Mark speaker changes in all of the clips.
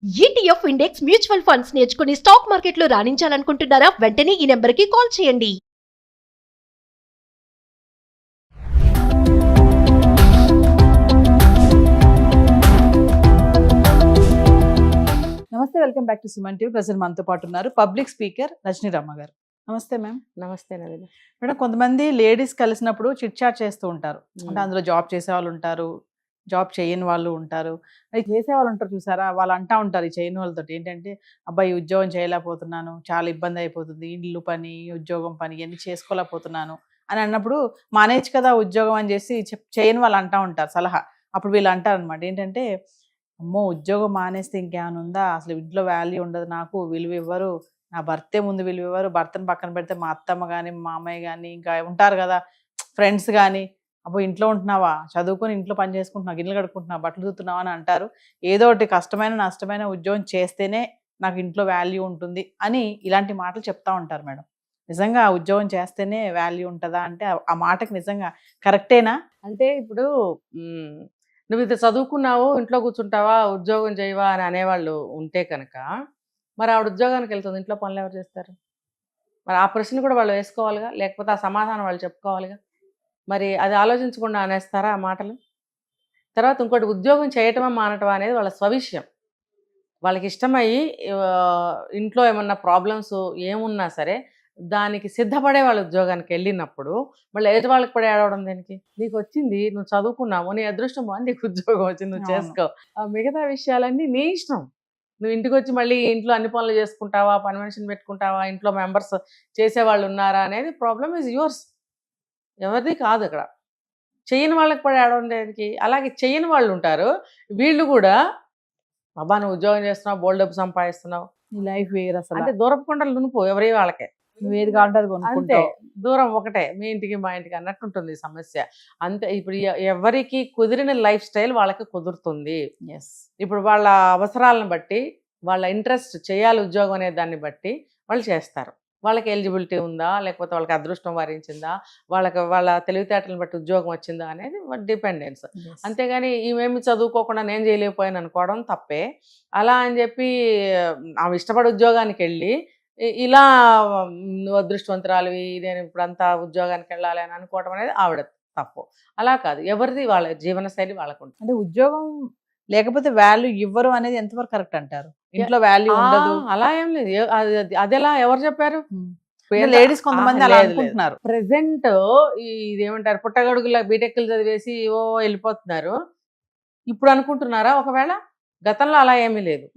Speaker 1: ETF index mutual funds నేర్చుకుని stock మార్కెట్లో రాణించాలనుకుంటున్నారా? వెంటనే ఈ నెంబర్కి కాల్ చేయండి.
Speaker 2: నమస్తే, welcome back to Suman TV. Present మనతో పాటు ఉన్నారు పబ్లిక్ స్పీకర్ రజనీ రమ్మ గారు. నమస్తే మ్యామ్.
Speaker 3: నమస్తే నవీన.
Speaker 2: మేడం, కొంతమంది లేడీస్ కలిసినప్పుడు చిట్ చాట్ చేస్తూ ఉంటారు. అంటే అందులో జాబ్ చేసే వాళ్ళు ఉంటారు, జాబ్ చేయని వాళ్ళు ఉంటారు, అది చేసే వాళ్ళు ఉంటారు. చూసారా, వాళ్ళు అంటా ఉంటారు ఈ చేయని వాళ్ళతో ఏంటంటే, అబ్బాయి ఉద్యోగం చేయలేకపోతున్నాను, చాలా ఇబ్బంది అయిపోతుంది, ఇల్లు పని ఉద్యోగం పని ఇవన్నీ చేసుకోలేకపోతున్నాను అని అన్నప్పుడు, మానేచ్చు కదా ఉద్యోగం అని చేసి చేయని వాళ్ళు అంటా ఉంటారు సలహా. అప్పుడు వీళ్ళు అంటారు అనమాట ఏంటంటే, అమ్మో ఉద్యోగం మానేస్తే ఇంకేమైనా ఉందా, అసలు ఇంట్లో వాల్యూ ఉండదు, నాకు విలువ ఇవ్వరు, నా భర్తే ముందు విలువ ఇవ్వరు, భర్తను పక్కన పెడితే మా అత్తమ్మ కానీ మా మామయ్య కానీ ఇంకా ఉంటారు కదా ఫ్రెండ్స్ కానీ, అబ్బో ఇంట్లో ఉంటున్నావా, చదువుకొని ఇంట్లో పని చేసుకుంటున్నావు, గిన్నెలు కడుక్కుంటున్నావు, బట్టలు చూస్తున్నావా అని అంటారు. ఏదో ఒకటి కష్టమైన నష్టమైన ఉద్యోగం చేస్తేనే నాకు ఇంట్లో వాల్యూ ఉంటుంది అని ఇలాంటి మాటలు చెప్తా ఉంటారు మేడం. నిజంగా ఉద్యోగం చేస్తేనే వాల్యూ ఉంటుందా అంటే ఆ మాటకి నిజంగా కరెక్టేనా?
Speaker 3: అంటే ఇప్పుడు నువ్వు ఇది చదువుకున్నావు, ఇంట్లో కూర్చుంటావా, ఉద్యోగం చేయవా అని అనేవాళ్ళు ఉంటే కనుక, మరి ఆవిడ ఉద్యోగానికి వెళ్తుంది, ఇంట్లో పనులు ఎవరు చేస్తారు? మరి ఆ ప్రశ్న కూడా వాళ్ళు వేసుకోవాలిగా, లేకపోతే ఆ సమాధానం వాళ్ళు చెప్పుకోవాలిగా. మరి అది ఆలోచించకుండా అనేస్తారా ఆ మాటలు? తర్వాత ఇంకోటి, ఉద్యోగం చేయటమా మానటమా అనేది వాళ్ళ స్వవిషయం. వాళ్ళకి ఇష్టమయ్యి ఇంట్లో ఏమన్నా ప్రాబ్లమ్స్ ఏమున్నా సరే దానికి సిద్ధపడే వాళ్ళ ఉద్యోగానికి వెళ్ళినప్పుడు మళ్ళీ ఎదుటి వాళ్ళకి పడే ఏడవడం దేనికి? నీకు వచ్చింది, నువ్వు చదువుకున్నావు, నీ అదృష్టం బాగుంది, నీకు ఉద్యోగం వచ్చింది, నువ్వు చేసుకో. ఆ మిగతా విషయాలన్నీ నీ ఇష్టం. నువ్వు ఇంటికి వచ్చి మళ్ళీ ఇంట్లో అన్ని పనులు చేసుకుంటావా, పని మనిషిని పెట్టుకుంటావా, ఇంట్లో మెంబర్స్ చేసేవాళ్ళు ఉన్నారా అనేది ప్రాబ్లమ్ ఈజ్ యువర్స్, ఎవరిది కాదు. అక్కడ చెయ్యని వాళ్ళకి పడే ఏడవడం దేనికి? అలాగే చెయ్యని వాళ్ళు ఉంటారు, వీళ్ళు కూడా అబ్బా నువ్వు ఉద్యోగం చేస్తున్నావు, బోల్డ్ డబ్బు సంపాదిస్తున్నావు,
Speaker 2: నీ లైఫ్ వేరు అసలు,
Speaker 3: అంటే దూరపు కొండలు నునుపు ఎవరి వాళ్ళకే,
Speaker 2: నువ్వు ఏది కావాలంటే అది
Speaker 3: అంతే.
Speaker 2: కొనుక్కుంటావు.
Speaker 3: దూరం ఒకటే, మీ ఇంటికి మా ఇంటికి అన్నట్టు ఉంటుంది సమస్య. అంతే. ఇప్పుడు ఎవరికి కుదిరిన లైఫ్ స్టైల్ వాళ్ళకి కుదురుతుంది.
Speaker 2: ఎస్.
Speaker 3: ఇప్పుడు వాళ్ళ అవసరాలను బట్టి, వాళ్ళ ఇంట్రెస్ట్ చేయాలి ఉద్యోగం అనే దాన్ని బట్టి వాళ్ళు చేస్తారు. వాళ్ళకి ఎలిజిబిలిటీ ఉందా, లేకపోతే వాళ్ళకి అదృష్టం వరించిందా, వాళ్ళ తెలివితేటలను బట్టి ఉద్యోగం వచ్చిందా అనేది డిపెండెన్స్. అంతేగాని ఈమెమి చదువుకోకుండా నేను చేయలేకపోయాను అనుకోవడం తప్పే. అలా అని చెప్పి ఆమె ఇష్టపడి ఉద్యోగానికి వెళ్ళి ఇలా నువ్వు అదృష్టవంతురాలివి, నేను ఇప్పుడంతా ఉద్యోగానికి వెళ్ళాలి అని అనుకోవడం అనేది ఆవిడ తప్పు. అలా కాదు, ఎవరిది వాళ్ళ జీవన శైలి వాళ్ళకు ఉంటుంది.
Speaker 2: అంటే ఉద్యోగం లేకపోతే వాల్యూ ఇవ్వరు అనేది ఎంతవరకు కరెక్ట్ అంటారు? ఇంట్లో వాల్యూ ఉండదు
Speaker 3: అలా ఏం లేదు. అదెలా ఎవరు చెప్పారు?
Speaker 2: లేడీస్ కొంతమంది అలా అనుకుంటున్నారు.
Speaker 3: ప్రెసెంట్ ఇదేమంటారు, పుట్టగడుగుల బీటెక్లు చదివేసి వెళ్ళిపోతున్నారు. ఇప్పుడు అనుకుంటున్నారా? ఒకవేళ గతంలో అలా ఏమీ లేదు.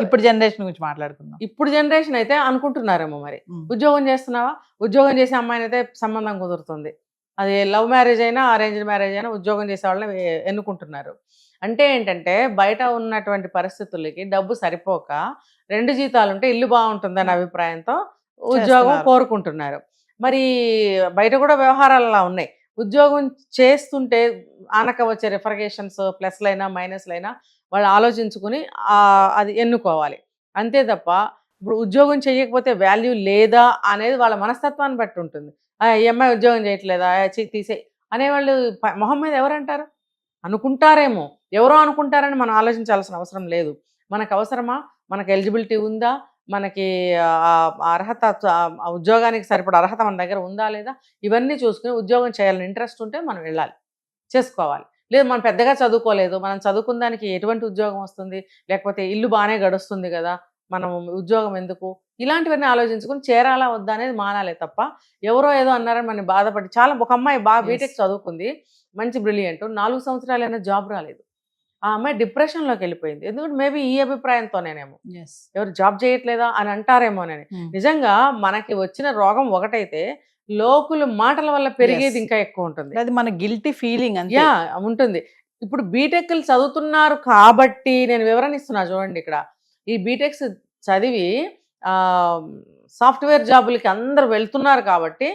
Speaker 2: ఇప్పుడు జనరేషన్ గురించి మాట్లాడుకుందాం.
Speaker 3: ఇప్పుడు జనరేషన్ అయితే అనుకుంటున్నారేమో మరి. ఉద్యోగం చేస్తున్నావా, ఉద్యోగం చేసే అమ్మాయిని అయితే సంబంధం కుదురుతుంది. అది లవ్ మ్యారేజ్ అయినా అరేంజ్డ్ మ్యారేజ్ అయినా ఉద్యోగం చేసే వాళ్ళని ఎన్నుకుంటున్నారు. అంటే ఏంటంటే బయట ఉన్నటువంటి పరిస్థితులకి డబ్బు సరిపోక 2 జీతాలు ఉంటే ఇల్లు బాగుంటుందనే అభిప్రాయంతో ఉద్యోగం కోరుకుంటున్నారు. మరి బయట కూడా వ్యవహారాలు అలా ఉన్నాయి. ఉద్యోగం చేస్తుంటే ఆనక వచ్చే రిఫర్గేషన్స్ ప్లస్లైనా మైనస్లైనా వాళ్ళు ఆలోచించుకుని అది ఎన్నుకోవాలి. అంతే తప్ప ఇప్పుడు ఉద్యోగం చేయకపోతే వాల్యూ లేదా అనేది వాళ్ళ మనస్తత్వాన్ని బట్టి ఉంటుంది. ఈ అమ్మాయి ఉద్యోగం చేయట్లేదా, తీసే అనేవాళ్ళు మొహం మీద ఎవరంటారు? అనుకుంటారేమో, ఎవరో అనుకుంటారని మనం ఆలోచించాల్సిన అవసరం లేదు. మనకు అవసరమా, మనకు ఎలిజిబిలిటీ ఉందా, మనకి అర్హత, ఉద్యోగానికి సరిపడ అర్హత మన దగ్గర ఉందా లేదా, ఇవన్నీ చూసుకుని ఉద్యోగం చేయాలని ఇంట్రెస్ట్ ఉంటే మనం వెళ్ళాలి, చేసుకోవాలి. లేదు మనం పెద్దగా చదువుకోలేదు, మనం చదువుకున్న దానికి ఎటువంటి ఉద్యోగం వస్తుంది, లేకపోతే ఇల్లు బాగానే గడుస్తుంది కదా, మనం ఉద్యోగం ఎందుకు, ఇలాంటివన్నీ ఆలోచించుకుని చేరాలా వద్దా అనేది మానాలే తప్ప ఎవరో ఏదో అన్నారని మనం బాధపడి. చాలా ఒక అమ్మాయి బాగా బీటెక్ చదువుకుంది, మంచి బ్రిలియంట్, 4 సంవత్సరాలైనా జాబ్ రాలేదు. ఆ అమ్మాయి డిప్రెషన్లోకి వెళ్ళిపోయింది. ఎందుకంటే మేబీ ఈ అభిప్రాయంతోనేమో, ఎవరు జాబ్ చేయట్లేదా అని అంటారేమోనని. నిజంగా మనకి వచ్చిన రోగం ఒకటైతే లోకుల మాటల వల్ల పెరిగేది ఇంకా ఎక్కువ ఉంటుంది.
Speaker 2: అది మన గిల్టీ ఫీలింగ్
Speaker 3: ఉంటుంది. ఇప్పుడు బీటెక్లు చదువుతున్నారు కాబట్టి నేను వివరణ ఇస్తున్నా చూడండి. ఇక్కడ ఈ బీటెక్స్ చదివి సాఫ్ట్వేర్ జాబులకి అందరూ వెళ్తున్నారు కాబట్టి,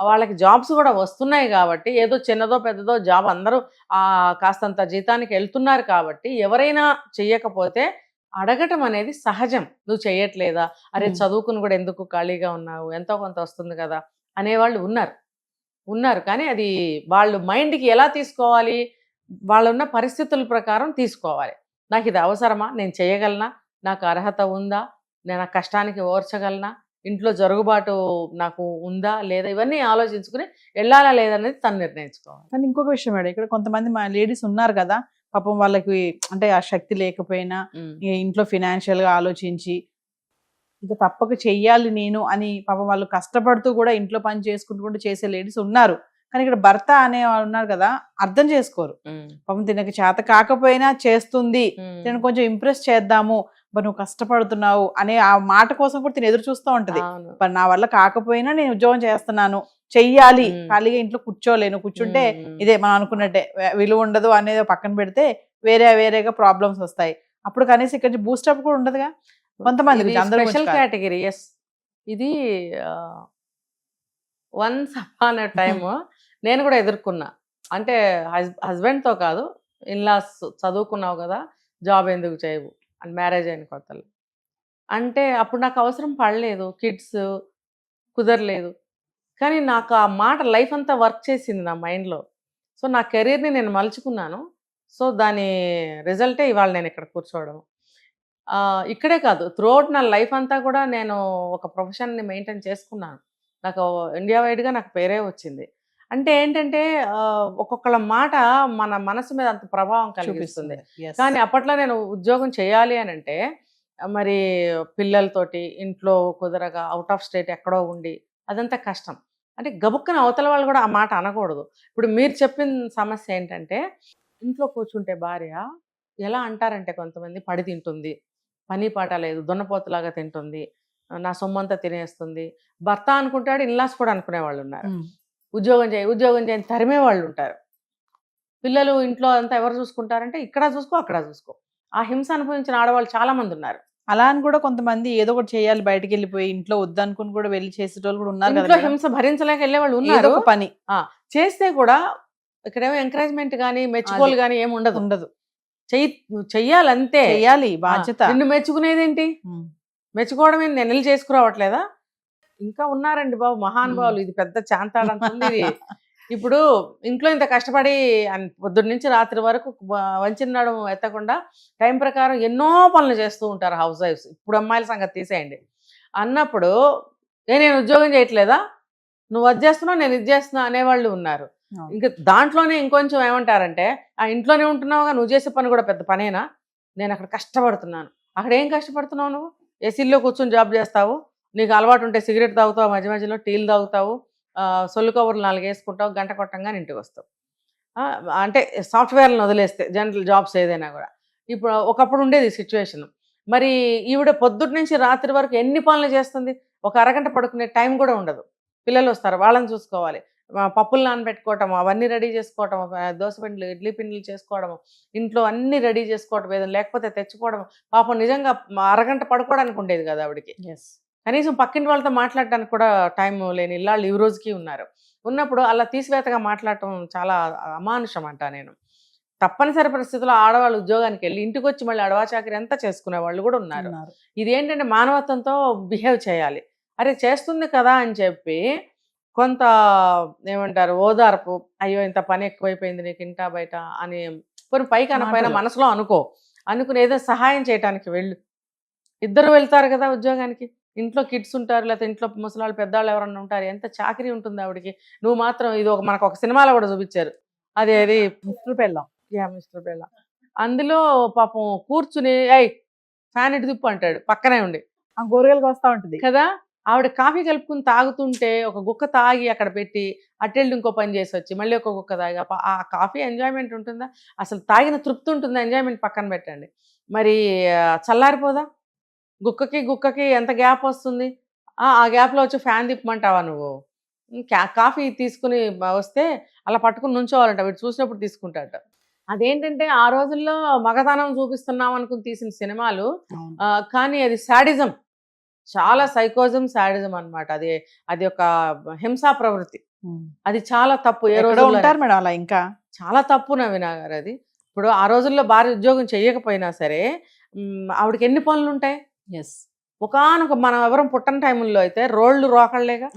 Speaker 3: వాళ్ళకి జాబ్స్ కూడా వస్తున్నాయి కాబట్టి, ఏదో చిన్నదో పెద్దదో జాబ్ అందరూ కాస్తంత జీతానికి వెళ్తున్నారు కాబట్టి, ఎవరైనా చెయ్యకపోతే అడగటం అనేది సహజం. నువ్వు చెయ్యట్లేదా, అరే చదువుకుని కూడా ఎందుకు ఖాళీగా ఉన్నావు, ఎంతో కొంత వస్తుంది కదా అనేవాళ్ళు ఉన్నారు. కానీ అది వాళ్ళు మైండ్కి ఎలా తీసుకోవాలి, వాళ్ళున్న పరిస్థితుల ప్రకారం తీసుకోవాలి. నాకు ఇది అవసరమా, నేను చేయగలనా, నాకు అర్హత ఉందా, నేను ఆ కష్టానికి ఓర్చగలనా, ఇంట్లో జరుగుబాటు నాకు ఉందా లేదా, ఇవన్నీ ఆలోచించుకుని వెళ్ళాలా లేదనేది తను నిర్ణయించుకోవాలి.
Speaker 2: కానీ ఇంకొక విషయం మేడం, ఇక్కడ కొంతమంది మా లేడీస్ ఉన్నారు కదా, పాపం వాళ్ళకి అంటే ఆ శక్తి లేకపోయినా ఈ ఇంట్లో ఫినాన్షియల్ గా ఆలోచించి ఇంకా తప్పక చెయ్యాలి నేను అని పాపం వాళ్ళు కష్టపడుతూ కూడా ఇంట్లో పని చేసుకుంటూ కూడా చేసే లేడీస్ ఉన్నారు. కానీ ఇక్కడ భర్త అనే వాళ్ళు ఉన్నారు కదా, అర్థం చేసుకోరు. పాపం తినకి చేత కాకపోయినా చేస్తుంది, నేను కొంచెం ఇంప్రెస్ చేద్దాము, మరి నువ్వు కష్టపడుతున్నావు అనే ఆ మాట కోసం కూడా తిని ఎదురు చూస్తూ ఉంటది. మరి నా వల్ల కాకపోయినా నేను ఉద్యోగం చేస్తున్నాను, చెయ్యాలి, ఖాళీగా ఇంట్లో కూర్చోలేను, కూర్చుంటే ఇదే మనం అనుకున్నట్టే విలువ ఉండదు అనేది పక్కన పెడితే వేరేగా ప్రాబ్లమ్స్ వస్తాయి. అప్పుడు కనీసం ఇక్కడ బూస్టప్ కూడా ఉండదుగా కొంతమంది.
Speaker 3: Special category. ఎస్, ఇది వన్స్ అపాన్ ఎ టైమ్ నేను కూడా ఎదుర్కొన్నా. అంటే హస్బెండ్తో కాదు, ఇన్లాస్ చదువుకున్నావు కదా జాబ్ ఎందుకు చేయవు అని, మ్యారేజ్ అయిన కొత్తలు. అంటే అప్పుడు నాకు అవసరం పడలేదు, కిడ్స్ కుదరలేదు. కానీ నాకు ఆ మాట లైఫ్ అంతా వర్క్ చేసింది నా మైండ్లో. సో నా కెరీర్ని నేను మలుచుకున్నాను. సో దాని రిజల్టే ఇవాళ నేను ఇక్కడ కూర్చోవడం. ఇక్కడే కాదు, త్రూఅవుట్ నా లైఫ్ అంతా కూడా నేను ఒక ప్రొఫెషన్ని మెయింటైన్ చేసుకున్నాను. నాకు ఇండియా వైడ్గా నాకు పేరే వచ్చింది. అంటే ఏంటంటే ఒక్కొక్కళ్ళ మాట మన మనసు మీద అంత ప్రభావం కలిగిస్తుంది. కానీ అప్పట్లో నేను ఉద్యోగం చేయాలి అని అంటే మరి పిల్లలతోటి ఇంట్లో కుదరగా అవుట్ ఆఫ్ స్టేట్ ఎక్కడో ఉండి అదంతా కష్టం. అంటే గబుక్కన అవతల వాళ్ళు కూడా ఆ మాట అనకూడదు. ఇప్పుడు మీరు చెప్పిన సమస్య ఏంటంటే, ఇంట్లో కూర్చుంటే భార్య ఎలా అంటారంటే కొంతమంది పడి తింటుంది, పని పాట లేదు, దున్నపోతులాగా తింటుంది, నా సొమ్మంతా తినేస్తుంది. భర్త అనుకుంటాడు, ఇన్లాస్ కూడా అనుకునే వాళ్ళు ఉన్నారు. ఉద్యోగం చేయని తరిమే వాళ్ళు ఉంటారు. పిల్లలు ఇంట్లో అంతా ఎవరు చూసుకుంటారంటే ఇక్కడ చూసుకో అక్కడ చూసుకో. ఆ హింస అనుభవించిన ఆడవాళ్ళు చాలా మంది ఉన్నారు.
Speaker 2: అలా అని కూడా కొంతమంది ఏదో ఒకటి చేయాలి, బయటకు వెళ్ళిపోయి ఇంట్లో వద్దనుకుని కూడా వెళ్ళి చేసేటోళ్ళు కూడా ఉన్నారు.
Speaker 3: ఇంట్లో హింస భరించలేక వెళ్ళే వాళ్ళు ఉన్నారు.
Speaker 2: పని
Speaker 3: చేస్తే కూడా ఇక్కడేమో ఎంకరేజ్మెంట్ కానీ మెచ్చుకోలు కానీ ఏమి ఉండదు. చెయ్యాలంతే,
Speaker 2: చెయ్యాలి, బాధ్యత.
Speaker 3: నిన్ను మెచ్చుకునేదేంటి, మెచ్చుకోవడమే, నేను వెళ్ళి చేసుకురావట్లేదా? ఇంకా ఉన్నారండి బాబు మహానుభావులు. ఇది పెద్ద చాంతాడంతుంది ఇది. ఇప్పుడు ఇంట్లో ఇంత కష్టపడి పొద్దున్న నుంచి రాత్రి వరకు వంచినాడు ఎత్తకుండా టైం ప్రకారం ఎన్నో పనులు చేస్తూ ఉంటారు హౌస్ వైఫ్స్. ఇప్పుడు అమ్మాయిల సంగతి తీసేయండి. అన్నప్పుడు నేను ఉద్యోగం చేయట్లేదా, నువ్వు అది చేస్తున్నావు నేను ఇది చేస్తున్నా అనేవాళ్ళు ఉన్నారు. ఇంకా దాంట్లోనే ఇంకొంచెం ఏమంటారంటే, ఆ ఇంట్లోనే ఉంటున్నావుగా, నువ్వు చేసే పని కూడా పెద్ద పనేనా, నేను అక్కడ కష్టపడుతున్నాను. అక్కడ ఏం కష్టపడుతున్నావు నువ్వు? ఏసీల్లో కూర్చొని జాబ్ చేస్తావు, నీకు అలవాటు ఉంటే సిగరెట్ తాగుతావు, మధ్య మధ్యలో టీలు తాగుతావు, సొల్లు కవర్లు 4 వేసుకుంటావు, గంట కొట్టంగానే ఇంటికి వస్తావు. అంటే సాఫ్ట్వేర్లను వదిలేస్తే జనరల్ జాబ్స్ ఏదైనా కూడా. ఇప్పుడు ఒకప్పుడు ఉండేది సిచ్యువేషన్. మరి ఈవిడ పొద్దుటి నుంచి రాత్రి వరకు ఎన్ని పనులు చేస్తుంది? ఒక అరగంట పడుకునే టైం కూడా ఉండదు. పిల్లలు వస్తారు, వాళ్ళని చూసుకోవాలి, పప్పులు నానబెట్టుకోవటం, అవన్నీ రెడీ చేసుకోవటం, దోశ పిండిలు ఇడ్లీ పిండిలు చేసుకోవడం, ఇంట్లో అన్ని రెడీ చేసుకోవటం, ఏదైనా లేకపోతే తెచ్చుకోవడం. పాపం నిజంగా అరగంట పడుకోవడానికి ఉండేది కదా ఆవిడకి. కనీసం పక్కింటి వాళ్ళతో మాట్లాడటానికి కూడా టైం లేని ఇల్లాళ్ళు ఈ రోజుకి ఉన్నారు. ఉన్నప్పుడు అలా తీసివేతగా మాట్లాడటం చాలా అమానుషం అంట. నేను తప్పనిసరి పరిస్థితుల్లో ఆడవాళ్ళు ఉద్యోగానికి వెళ్ళి ఇంటికి వచ్చి మళ్ళీ అడవాచాకరి అంతా చేసుకునే వాళ్ళు కూడా ఉన్నారు. ఇదేంటంటే మానవత్వంతో బిహేవ్ చేయాలి. అరే చేస్తుంది కదా అని చెప్పి కొంత ఏమంటారు ఓదార్పు, అయ్యో ఇంత పని ఎక్కువైపోయింది నీకు ఇంటా బయట అని కొన్ని పైకి అనపైన మనసులో అనుకుని ఏదో సహాయం చేయడానికి వెళ్ళు. ఇద్దరు వెళ్తారు కదా ఉద్యోగానికి, ఇంట్లో కిడ్స్ ఉంటారు, లేకపోతే ఇంట్లో ముసలాళ్ళు పెద్దవాళ్ళు ఎవరన్నా ఉంటారు, ఎంత చాకరీ ఉంటుంది ఆవిడకి. నువ్వు మాత్రం ఇది మనకు ఒక సినిమాలో కూడా చూపించారు, అది మిస్టర్ పెళ్ళాం. మిస్టర్ పెళ్ళాం అందులో పాపం కూర్చుని ఫ్యాన్ ఇటు తిప్పు అంటాడు పక్కనే ఉండి,
Speaker 2: ఆ గోరగలకు వస్తూ ఉంటుంది
Speaker 3: కదా. ఆవిడ కాఫీ కలుపుకుని తాగుతుంటే ఒక గుక్క తాగి అక్కడ పెట్టి అట్టెళ్ళి ఇంకో పని చేసి వచ్చి మళ్ళీ ఒక గుక్క తాగి, ఆ కాఫీ ఎంజాయ్మెంట్ ఉంటుందా? అసలు తాగిన తృప్తి ఉంటుందా? ఎంజాయ్మెంట్ పక్కన పెట్టండి. మరి చల్లారిపోదా? గుక్కకి ఎంత గ్యాప్ వస్తుంది? ఆ గ్యాప్లో వచ్చి ఫ్యాన్ తిప్పమంటావా నువ్వు? కాఫీ తీసుకుని వస్తే అలా పట్టుకుని నుంచోవాలంట, వీడు చూసినప్పుడు తీసుకుంటాట. అదేంటంటే ఆ రోజుల్లో మగతనం చూపిస్తున్నాం అనుకుని తీసిన సినిమాలు, కానీ అది శాడిజం, చాలా సైకోజం, శాడిజం అనమాట. అది ఒక హింసా ప్రవృత్తి. అది చాలా తప్పు. ఏ రోజు
Speaker 2: ఉంటారు మేడం అలా, ఇంకా
Speaker 3: చాలా తప్పు నవీన గారు. అది ఇప్పుడు ఆ రోజుల్లో భార్య ఉద్యోగం చేయకపోయినా సరే ఆవిడకి ఎన్ని పనులు ఉంటాయి? ఒకనొక మనం ఎవరం పుట్టని టైముల్లో అయితే రోళ్ళు రోకళ్ళేగా.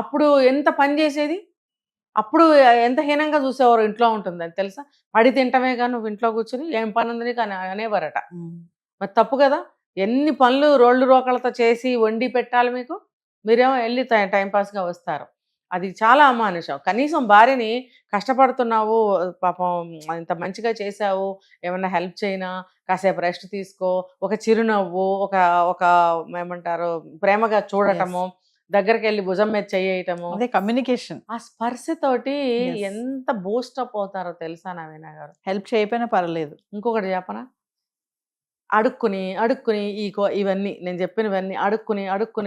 Speaker 3: అప్పుడు ఎంత పని చేసేది, అప్పుడు ఎంత హీనంగా చూసేవారు. ఇంట్లో ఉంటుందని తెలుసా, పడి తింటమే కానీ నువ్వు ఇంట్లో కూర్చుని ఏం పని ఉంది నీకు అని అనేవారట. మరి తప్పు కదా. ఎన్ని పనులు రోళ్ళు రోకలతో చేసి వండి పెట్టాలి మీకు, మీరేమో వెళ్ళి టైంపాస్గా వస్తారు. అది చాలా అమానుషం. కనీసం భార్యని కష్టపడుతున్నావు, పాపం ఇంత మంచిగా చేసావు, ఏమన్నా హెల్ప్ చేయనా, కాసేపు రెస్ట్ తీసుకో, ఒక చిరునవ్వు, ఒక ఒక ఏమంటారు ప్రేమగా చూడటము, దగ్గరికి వెళ్ళి భుజం మీద చెయ్యటము,
Speaker 2: అదే కమ్యూనికేషన్.
Speaker 3: ఆ స్పర్శతోటి
Speaker 2: Yes.
Speaker 3: ఎంత బూస్టప్ అవుతారో తెలుసా నవీన గారు.
Speaker 2: హెల్ప్ చేయకపోయినా పర్లేదు.
Speaker 3: ఇంకొకటి చెప్పనా, అడుక్కుని అడుక్కుని ఇవన్నీ నేను చెప్పినవన్నీ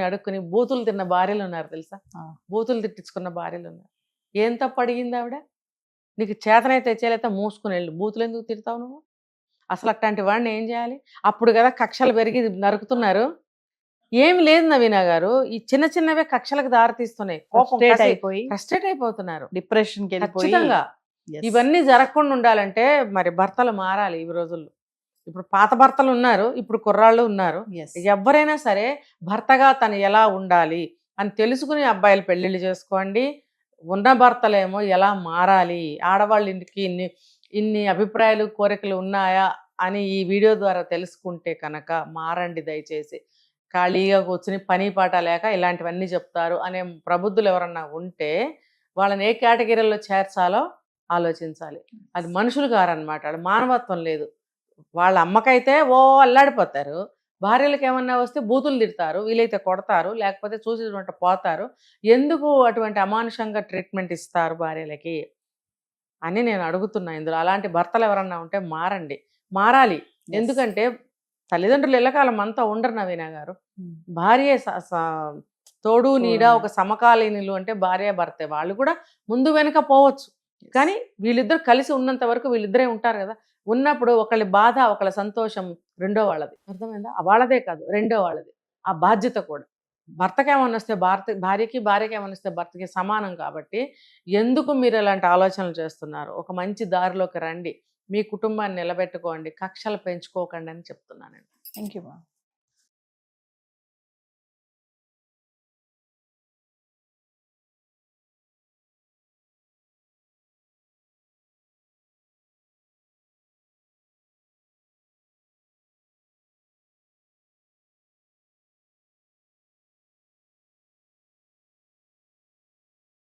Speaker 3: అడుక్కుని బూతులు తిన్న భార్యలు ఉన్నారు తెలుసా.
Speaker 2: ఆ.
Speaker 3: బూతులు తిట్టించుకున్న భార్యలు ఉన్నారు. ఏం తప్పు అడిగింది ఆవిడ? నీకు చేతనైతే చేయలేక మూసుకుని వెళ్ళు, బూతులు ఎందుకు తిడతావు నువ్వు? అసలు అట్లాంటి వాడిని ఏం చేయాలి? అప్పుడు కదా కక్షలు పెరిగి నరుకుతున్నారు. ఏమి లేదు నవీన గారు, ఈ చిన్న చిన్నవే కక్షలకు దారితీస్తున్నాయి. కోపం
Speaker 2: Frustrate అయిపోయి
Speaker 3: ఫ్రస్ట్రేట్ అయిపోతున్నారు
Speaker 2: డిప్రెషన్కి వెళ్ళిపోయి.
Speaker 3: ఖచ్చితంగా.
Speaker 2: Yes.
Speaker 3: ఇవన్నీ జరగకుండా ఉండాలంటే మరి భర్తలు మారాలి ఈ రోజుల్లో. ఇప్పుడు పాత భర్తలు ఉన్నారు, ఇప్పుడు కుర్రాళ్ళు ఉన్నారు.
Speaker 2: Yes.
Speaker 3: ఎవరైనా సరే భర్తగా తను ఎలా ఉండాలి అని తెలుసుకుని అబ్బాయిలు పెళ్ళిళ్ళు చేసుకోండి. ఉన్న భర్తలేమో ఎలా మారాలి, ఆడవాళ్ళ ఇంటికి ఇన్ని అభిప్రాయాలు కోరికలు ఉన్నాయా అని ఈ వీడియో ద్వారా తెలుసుకుంటే కనుక మారండి దయచేసి. ఖాళీగా కూర్చుని పని పాట లేక ఇలాంటివన్నీ చెప్తారు అనే ప్రబుద్ధులు ఎవరన్నా ఉంటే వాళ్ళని ఏ కేటగిరీలో చేర్చాలో ఆలోచించాలి. అది మనుషులు కారనమాట, అది మానవత్వం లేదు. వాళ్ళ అమ్మకైతే అల్లాడిపోతారు, భార్యలకు ఏమన్నా వస్తే బూతులు తిడతారు, వీలైతే కొడతారు, లేకపోతే చూసి పోతారు. ఎందుకు అటువంటి అమానుషంగా ట్రీట్మెంట్ ఇస్తారు భార్యలకి అని నేను అడుగుతున్నా ఇందులో. అలాంటి భర్తలు ఎవరన్నా ఉంటే మారాలి. ఎందుకంటే తల్లిదండ్రులు ఎల్లకాలం అంతా ఉండరు నవీన గారు. భార్య తోడు నీడ ఒక సమకాలీనులు అంటే భార్య భర్తే. వాళ్ళు కూడా ముందు వెనక పోవచ్చు, కానీ వీళ్ళిద్దరు కలిసి ఉన్నంత వరకు వీళ్ళిద్దరే ఉంటారు కదా. ఉన్నప్పుడు ఒకళ్ళ బాధ ఒకళ్ళ సంతోషం రెండో వాళ్ళది, అర్థమైందా? వాళ్ళదే కాదు రెండో వాళ్ళది. ఆ బాధ్యత కూడా భర్తకి ఏమన్నా వస్తే భార్యకి ఏమన్నా వస్తే భర్తకి సమానం. కాబట్టి ఎందుకు మీరు ఇలాంటి ఆలోచనలు చేస్తున్నారు? ఒక మంచి దారిలోకి రండి, మీ కుటుంబాన్ని నిలబెట్టుకోండి, కక్షలు పెంచుకోకండి అని చెప్తున్నానండి.
Speaker 2: Thank you.